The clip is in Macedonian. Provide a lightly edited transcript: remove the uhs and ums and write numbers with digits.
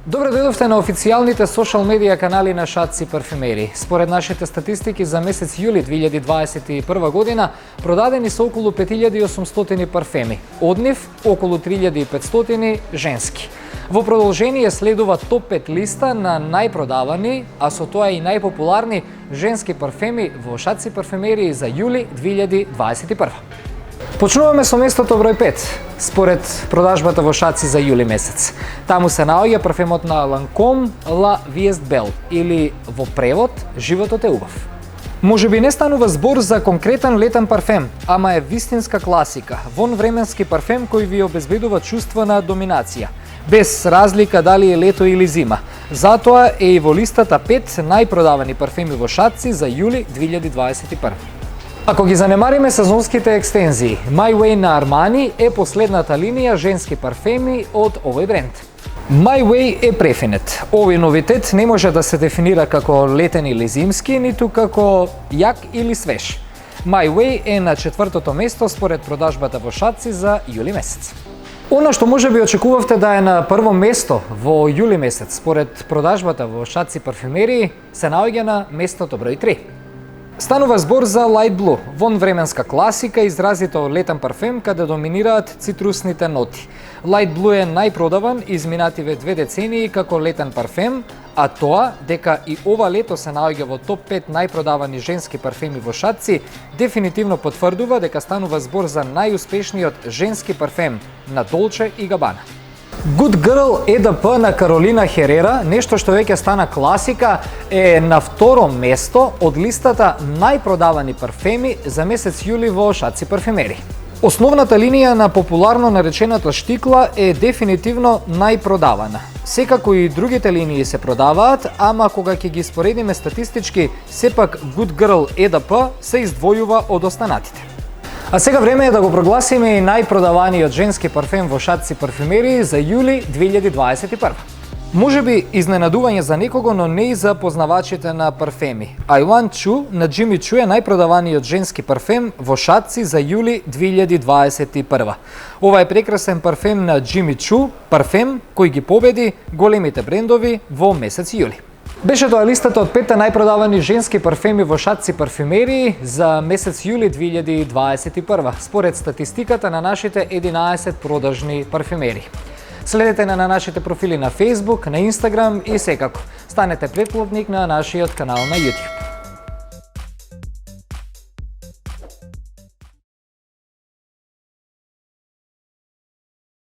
Добре дојдовте на официјалните сошал медија канали на Шатци парфюмери. Според нашите статистики за месец јули 2021 година продадени се околу 5800 парфеми, од нив околу 3500 женски. Во продолжение следува топ 5 листа на најпродавани, а со тоа и најпопуларни женски парфеми во Шатци парфюмери за јули 2021. Почнуваме со местото број 5, според продажбата во Шатци за јули месец. Таму се наоѓа парфемот на Lancôme La Vie est Belle, или во превод Животот е убав. Можеби не станува збор за конкретен летен парфем, ама е вистинска класика, вонвременски парфем кој ви обезбедува чувство на доминација, без разлика дали е лето или зима. Затоа е и во листата 5 најпродавани парфеми во Шатци за јули 2021. Ако ги занемариме сезонските екстензии, My Way на Armani е последната линија женски парфеми од овој бренд. My Way е префинет. Овој новитет не може да се дефинира како летен или зимски, ниту како јак или свеж. My Way е на 4-то место според продажбата во Шатци за јули месец. Она што може би очекувавте да е на прво место во јули месец според продажбата во Шатци парфюмерии се наоѓа на местото број 3. Станува збор за Light Blue, вонвременска класика, изразито летен парфем каде доминираат цитрусните ноти. Light Blue е најпродаван изминативе 2 децении како летен парфем, а тоа дека и ова лето се наоѓа во топ 5 најпродавани женски парфеми во Шатци, дефинитивно потврдува дека станува збор за најуспешниот женски парфем на Dolce & Gabbana. Good Girl EDP на Каролина Херера, нешто што веќе стана класика, е на второ место од листата најпродавани парфеми за месец јули во Шатци парфюмери. Основната линија на популарно наречената штикла е дефинитивно најпродавана. Секако и другите линии се продаваат, ама кога ќе ги споредиме статистички, сепак Good Girl EDP се издвојува од останатите. А сега време е да го прогласиме и најпродаваниот женски парфем во Шатци парфюмери за јули 2021. Можеби изненадување за некого, но не и за познавачите на парфеми. I Want Choo на Jimmy Choo е најпродаваниот женски парфем во Шатци за јули 2021. Ова е прекрасен парфем на Jimmy Choo, парфем кој ги победи големите брендови во месец јули. Беше тоа листата од 5 најпродавани женски парфеми во Шатци парфюмерии за месец јули 2021, според статистиката на нашите 11 продажни парфюмери. Следете на нашите профили на Facebook, на Instagram и секако станете претплатник на нашиот канал на YouTube.